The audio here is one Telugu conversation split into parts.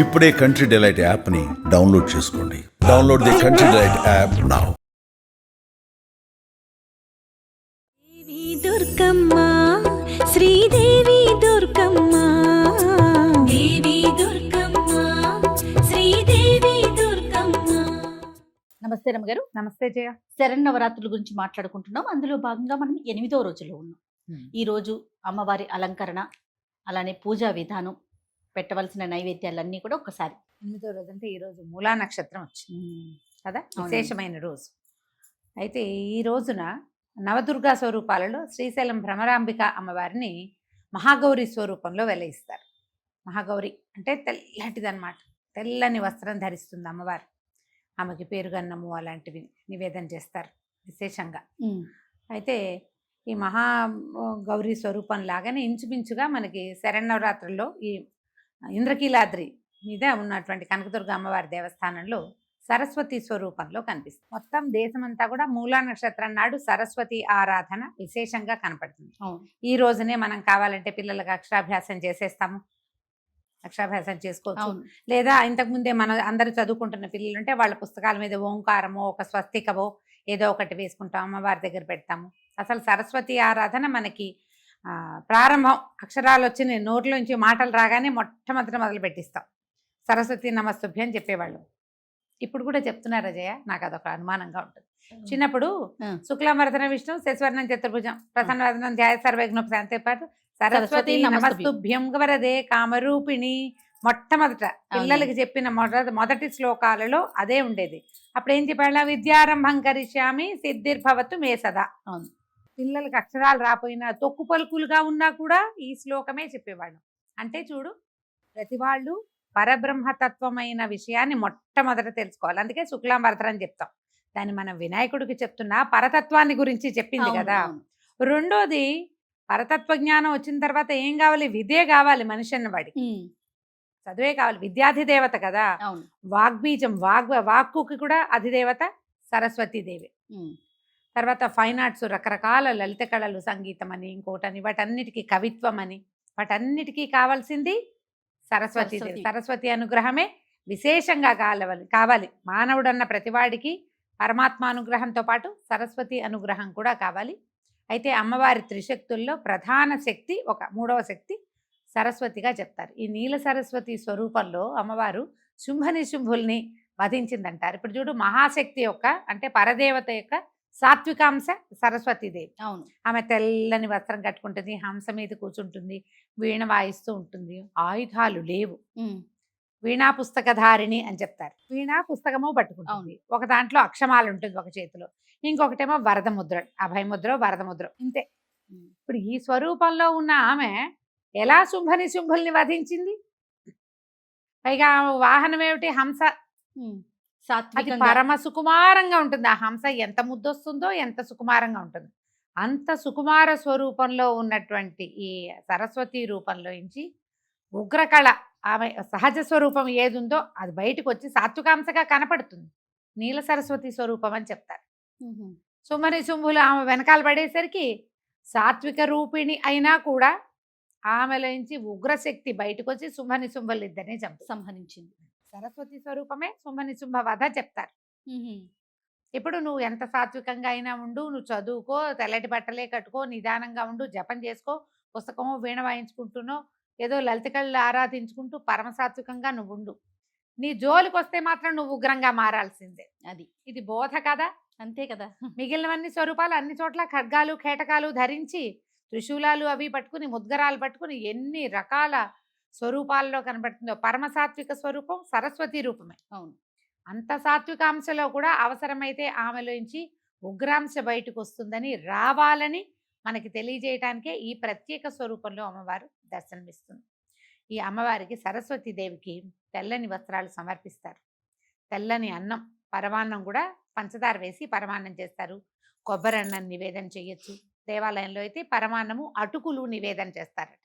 ఇప్పుడే కంట్రీ డిలైట్ యాప్ని డౌన్లోడ్ చేసుకోండి. Download the country delight app now. Devi Durgamma, Sridevi Durgamma, Devi Durgamma, Sridevi Durgamma. నమస్తే రమ్మగారు. నమస్తే జయ. శరన్నవరాత్రుల గురించి మాట్లాడుకుంటున్నాం. అందులో భాగంగా మనం 8వ రోజులో ఉన్నాం. ఈ రోజు అమ్మవారి అలంకరణ, అలానే పూజా విధానం, పెట్టవలసిన నైవేద్యాలన్నీ కూడా ఒకసారి. 8వ రోజు అంటే ఈరోజు మూలా నక్షత్రం వచ్చింది కదా, విశేషమైన రోజు. అయితే ఈ రోజున నవదుర్గా స్వరూపాలలో శ్రీశైలం భ్రమరాంబిక అమ్మవారిని మహాగౌరి స్వరూపంలో వెలయిస్తారు. మహాగౌరి అంటే తెల్లటిదన్నమాట, తెల్లని వస్త్రం ధరిస్తుంది అమ్మవారు. ఆమెకి పేరుగన్నము అలాంటివి నివేదన చేస్తారు విశేషంగా. అయితే ఈ మహా గౌరీ స్వరూపం లాగానే ఇంచుమించుగా మనకి శరన్నవరాత్రుల్లో ఈ ఇంద్రకీలాద్రి మీద ఉన్నటువంటి కనకదుర్గ అమ్మవారి దేవస్థానంలో సరస్వతి స్వరూపంలో కనిపిస్తుంది. మొత్తం దేశమంతా కూడా మూలా నక్షత్రం నాడు సరస్వతి ఆరాధన విశేషంగా కనపడుతుంది. ఈ రోజునే మనం కావాలంటే పిల్లలకు అక్షరాభ్యాసం చేసేస్తాము, అక్షరాభ్యాసం చేసుకోవచ్చు. లేదా ఇంతకుముందే మనం అందరూ చదువుకుంటున్న పిల్లలు ఉంటే వాళ్ళ పుస్తకాల మీద ఓంకారమో ఒక స్వస్తికవో ఏదో ఒకటి వేసుకుంటాం, అమ్మవారి దగ్గర పెడతాము. అసలు సరస్వతి ఆరాధన మనకి ప్రారంభం, అక్షరాలు వచ్చి నోట్లోంచి మాటలు రాగానే మొట్టమొదటి మొదలు పెట్టిస్తాం. సరస్వతి నమస్తుభ్యం అని చెప్పేవాళ్ళు. ఇప్పుడు కూడా చెప్తున్నారు అజయ, నాకు అదొక అనుమానంగా ఉంటుంది. చిన్నప్పుడు శుక్లాంబరధరం విష్ణు శశివర్ణం చతుర్భుజం ప్రసన్నవదనం ధ్యాయ సర్వజ్ఞోపశాంతే పాటు సరస్వతి నమస్తుభ్యం వరదే కామరూపిణి మొట్టమొదట పిల్లలకి చెప్పిన మొదటి శ్లోకాలలో అదే ఉండేది. అప్పుడు ఏం చెప్పాళ్ళ, విద్యారంభం కరిష్యామి సిద్ధిర్భవతు మే సదా. పిల్లలకి అక్షరాలు రాపోయినా తొక్కు పలుకులుగా ఉన్నా కూడా ఈ శ్లోకమే చెప్పేవాళ్ళం. అంటే చూడు, ప్రతి వాళ్ళు పరబ్రహ్మతత్వమైన విషయాన్ని మొట్టమొదట తెలుసుకోవాలి. అందుకే శుక్లాంబరధరం చెప్తాం. దాన్ని మనం వినాయకుడికి చెప్తున్నా పరతత్వాన్ని గురించి చెప్పింది కదా. రెండోది, పరతత్వ జ్ఞానం వచ్చిన తర్వాత ఏం కావాలి, విద్యే కావాలి. మనిషి అన్నవాడికి చదువే కావాలి. విద్యాధిదేవత కదా, వాగ్బీజం, వాక్కుకి కూడా అధిదేవత సరస్వతీదేవి. తర్వాత ఫైన్ ఆర్ట్స్, రకరకాల లలిత కళలు, సంగీతం అని ఇంకోటని, వాటన్నిటికీ కవిత్వం అని, వాటన్నిటికీ కావాల్సింది సరస్వతీదేవి. సరస్వతి అనుగ్రహమే విశేషంగా కావాలి. మానవుడన్న ప్రతివాడికి పరమాత్మ అనుగ్రహంతో పాటు సరస్వతి అనుగ్రహం కూడా కావాలి. అయితే అమ్మవారి త్రిశక్తుల్లో ప్రధాన శక్తి, ఒక మూడవ శక్తి సరస్వతిగా చెప్తారు. ఈ నీల సరస్వతి స్వరూపంలో అమ్మవారు శుంభుల్ని వధించిందంటారు. ఇప్పుడు చూడు, మహాశక్తి యొక్క అంటే పరదేవత యొక్క సాత్వికాంశ సరస్వతీదేవి. ఆమె తెల్లని వస్త్రం కట్టుకుంటుంది, హంస మీద కూర్చుంటుంది, వీణ వాయిస్తూ ఉంటుంది. ఆయుధాలు లేవు, వీణా పుస్తకధారిణి అని చెప్తారు. వీణా పుస్తకము పట్టుకుంటుంది. ఒక దాంట్లో అక్షమాలు ఉంటుంది ఒక చేతిలో, ఇంకొకటేమో వరద ముద్ర, అభయముద్ర, వరద ముద్ర, ఇంతే. ఇప్పుడు ఈ స్వరూపంలో ఉన్న ఆమె ఎలా శుంభుల్ని వధించింది? పైగా వాహనం ఏమిటి? హంస. అది పరమ సుకుమారంగా ఉంటుంది. ఆ హంస ఎంత ముద్దొస్తుందో, ఎంత సుకుమారంగా ఉంటుంది. అంత సుకుమార స్వరూపంలో ఉన్నటువంటి ఈ సరస్వతి రూపంలో నుంచి ఉగ్రకళ, ఆమె సహజ స్వరూపం ఏది ఉందో అది బయటకు వచ్చి సాత్వికాంశగా కనపడుతుంది. నీల సరస్వతి స్వరూపం అని చెప్తారు. శుంభులు ఆమె వెనకాల పడేసరికి సాత్విక రూపిణి అయినా కూడా ఆమెలోంచి ఉగ్రశక్తి బయటకు వచ్చి శుంభులు ఇద్దరిని సంహరించింది. సరస్వతి స్వరూపమే శుంభ వధ చెప్తారు. ఇప్పుడు నువ్వు ఎంత సాత్వికంగా అయినా ఉండు, నువ్వు చదువుకో, తెల్లటి బట్టలే కట్టుకో, నిదానంగా ఉండు, జపం చేసుకో, పుస్తకమో వీణ వాయించుకుంటునో ఏదో లలిత కళలు ఆరాధించుకుంటూ పరమ సాత్వికంగా నువ్వు ఉండు. నీ జోలికి వస్తే మాత్రం నువ్వు ఉగ్రంగా మారాల్సిందే. ఇది బోధ కదా, అంతే కదా. మిగిలినవన్నీ స్వరూపాలు అన్ని చోట్ల ఖడ్గాలు కేటకాలు ధరించి, త్రిశూలాలు అవి పట్టుకుని, ముద్గరాలు పట్టుకుని ఎన్ని రకాల స్వరూపాల్లో కనబడుతుందో పరమ సాత్విక స్వరూపం సరస్వతి రూపమే. అంత సాత్వికాంశలో కూడా అవసరమైతే ఆమెలోంచి ఉగ్రాంశ బయటకు వస్తుందని, రావాలని మనకి తెలియజేయటానికే ఈ ప్రత్యేక స్వరూపంలో అమ్మవారు దర్శనమిస్తుంది. ఈ అమ్మవారికి సరస్వతీదేవికి తెల్లని వస్త్రాలు సమర్పిస్తారు. తెల్లని అన్నం, పరమాన్నం కూడా పంచదార వేసి పరమాన్నం చేస్తారు. కొబ్బరి అన్నం నివేదన చేయొచ్చు. దేవాలయంలో అయితే పరమాన్నము, అటుకులు నివేదన చేస్తారట.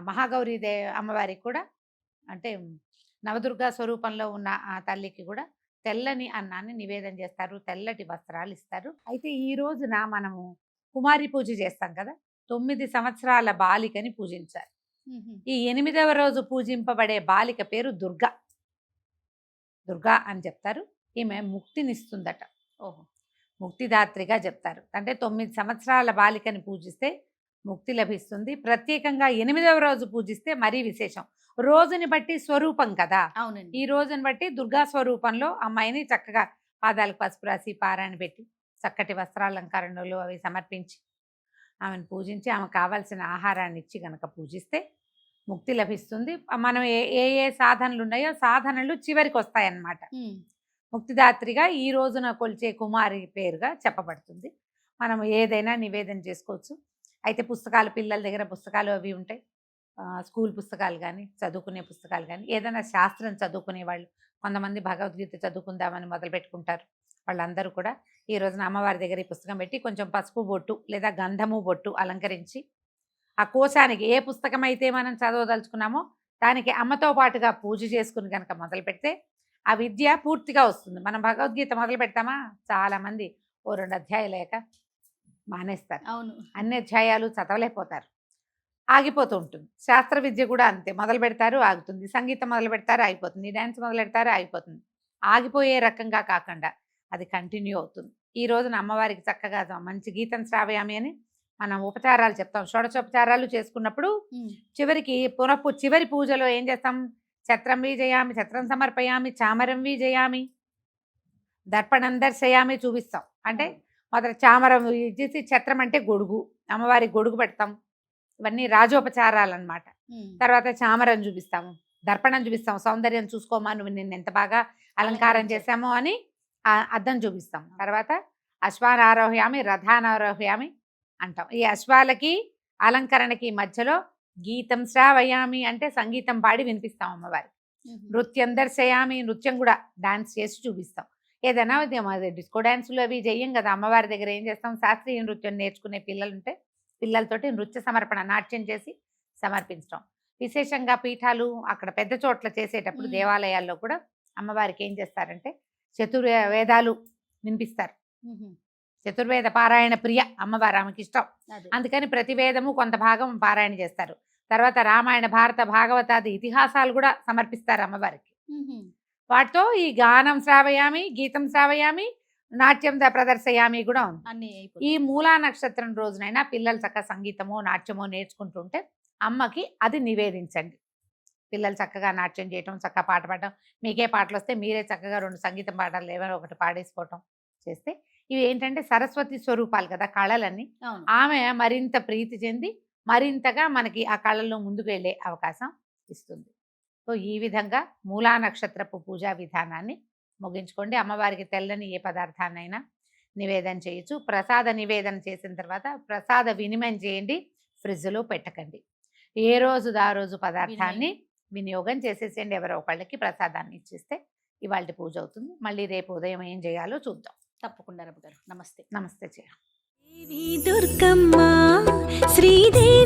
మహాగౌరీ అమ్మవారికి కూడా, అంటే నవదుర్గా స్వరూపంలో ఉన్న ఆ తల్లికి కూడా తెల్లని అన్నాన్ని నివేదన చేస్తారు, తెల్లటి వస్త్రాలు ఇస్తారు. అయితే ఈ రోజున మనము కుమారి పూజ చేస్తాం కదా, 9 సంవత్సరాల బాలికని పూజించాలి. ఈ 8వ రోజు పూజింపబడే బాలిక పేరు దుర్గా. దుర్గా అని చెప్తారు. ఈమె ముక్తినిస్తుందట. ఓహో. ముక్తిదాత్రిగా చెప్తారు. అంటే 9 సంవత్సరాల బాలికని పూజిస్తే ముక్తి లభిస్తుంది. ప్రత్యేకంగా 8వ రోజు పూజిస్తే మరీ విశేషం. రోజుని బట్టి స్వరూపం కదా. అవునండి. ఈ రోజుని బట్టి దుర్గా స్వరూపంలో అమ్మాయిని చక్కగా పాదాలకు పసుపు రాసి పారాయణ పెట్టి చక్కటి వస్త్రాలంకరణలు అవి సమర్పించి ఆమెను పూజించి ఆమె కావాల్సిన ఆహారాన్ని ఇచ్చి గనక పూజిస్తే ముక్తి లభిస్తుంది. మనం ఏ ఏ సాధనలు ఉన్నాయో సాధనలు చివరికి వస్తాయన్నమాట. ముక్తిదాత్రిగా ఈ రోజున కొలిచే కుమారి పేరుగా చెప్పబడుతుంది. మనం ఏదైనా నివేదన చేసుకోవచ్చు. అయితే పుస్తకాలు, పిల్లల దగ్గర పుస్తకాలు అవి ఉంటాయి. స్కూల్ పుస్తకాలు కానీ, చదువుకునే పుస్తకాలు కానీ, ఏదైనా శాస్త్రం చదువుకునే వాళ్ళు, కొంతమంది భగవద్గీత చదువుకుందామని మొదలు పెట్టుకుంటారు. వాళ్ళందరూ కూడా ఈ రోజున అమ్మవారి దగ్గర ఈ పుస్తకం పెట్టి కొంచెం పసుపు బొట్టు లేదా గంధము బొట్టు అలంకరించి ఆ కోశానికి ఏ పుస్తకం అయితే మనం చదవదలుచుకున్నామో దానికి అమ్మతో పాటుగా పూజ చేసుకుని కనుక మొదలు పెడితే ఆ విద్య పూర్తిగా వస్తుంది. మనం భగవద్గీత మొదలు పెడతామా, చాలామంది ఓ 2 అధ్యాయాలు లేక మానేస్తారు. అవును. అన్ని అధ్యాయాలు చదవలేకపోతారు, ఆగిపోతూ ఉంటుంది. శాస్త్ర విద్య కూడా అంతే, మొదలు పెడతారు ఆగుతుంది. సంగీతం మొదలు పెడతారు ఆగిపోతుంది. డ్యాన్స్ మొదలు పెడతారు ఆగిపోతుంది. ఆగిపోయే రకంగా కాకుండా అది కంటిన్యూ అవుతుంది. ఈ రోజున అమ్మవారికి చక్కగా మంచి గీతం శ్రావయామి అని మనం ఉపచారాలు చెప్తాం. షోడశోపచారాలు చేసుకున్నప్పుడు చివరికి చివరి పూజలో ఏం చేస్తాం, ఛత్రం వీజయామి, ఛత్రం సమర్పయామి, చామరం వీజయామి, దర్పణం దర్శయామి చూపిస్తాం. అంటే మొదట చామరం చేసి, ఛత్రం అంటే గొడుగు, అమ్మవారికి గొడుగు పెడతాం. ఇవన్నీ రాజోపచారాలు అన్నమాట. తర్వాత చామరం చూపిస్తాము, దర్పణం చూపిస్తాం, సౌందర్యం చూసుకోమా నువ్వు నిన్ను ఎంత బాగా అలంకారం చేశామో అని అద్దం చూపిస్తాం. తర్వాత అశ్వాన్ ఆరోహయామి, రథాన్ ఆరోహయామి అంటాం. ఈ అశ్వాలకి అలంకరణకి మధ్యలో గీతం శ్రావయామి అంటే సంగీతం పాడి వినిపిస్తాం అమ్మవారికి. నృత్యం దర్శయామి, నృత్యం కూడా డాన్స్ చేసి చూపిస్తాం. ఏదైనా డిస్కో డాన్సులు అవి చెయ్యం కదా. అమ్మవారి దగ్గర ఏం చేస్తాం, శాస్త్రీయ నృత్యం నేర్చుకునే పిల్లలు ఉంటే పిల్లలతోటి నృత్య సమర్పణ, నాట్యం చేసి సమర్పించడం. విశేషంగా పీఠాలు అక్కడ పెద్ద చోట్ల చేసేటప్పుడు దేవాలయాల్లో కూడా అమ్మవారికి ఏం చేస్తారంటే వేదాలు వినిపిస్తారు. చతుర్వేద పారాయణ ప్రియ అమ్మవారు, ఆమెకి ఇష్టం. అందుకని ప్రతి వేదము కొంత భాగం పారాయణ చేస్తారు. తర్వాత రామాయణ, భారత, భాగవతాది ఇతిహాసాలు కూడా సమర్పిస్తారు అమ్మవారికి. వాటితో ఈ గానం శ్రావయామి, గీతం శ్రావయామి, నాట్యం ప్రదర్శయామి కూడా ఉంది. ఈ మూలా నక్షత్రం రోజునైనా పిల్లలు చక్కగా సంగీతమో నాట్యమో నేర్చుకుంటుంటే అమ్మకి అది నివేదించండి. పిల్లలు చక్కగా నాట్యం చేయటం, చక్కగా పాట పాడటం, మీకే పాటలు వస్తే మీరే చక్కగా 2 సంగీతం పాటలు ఏమైనా ఒకటి పాడేసుకోవటం చేస్తే ఇవి ఏంటంటే సరస్వతి స్వరూపాలు కదా కళలన్నీ. ఆమె మరింత ప్రీతి చెంది మరింతగా మనకి ఆ కళల్లో ముందుకు వెళ్ళే అవకాశం ఇస్తుంది. సో ఈ విధంగా మూలా నక్షత్రపు పూజా విధానాన్ని ముగించుకోండి. అమ్మవారికి తెల్లని ఏ పదార్థాన్నైనా నివేదన చేయొచ్చు. ప్రసాద నివేదన చేసిన తర్వాత ప్రసాద వినిమయం చేయండి, ఫ్రిడ్జ్లో పెట్టకండి. ఏ రోజు ఆ రోజు పదార్థాన్ని వినియోగం చేసేసేయండి. ఎవరో ఒకళ్ళకి ప్రసాదాన్ని ఇచ్చేస్తే ఇవాళ పూజ అవుతుంది. మళ్ళీ రేపు ఉదయం ఏం చేయాలో చూద్దాం. తప్పకుండా రమ్మ గారు. నమస్తే. నమస్తే. దేవి దుర్గమ్మ శ్రీదేవి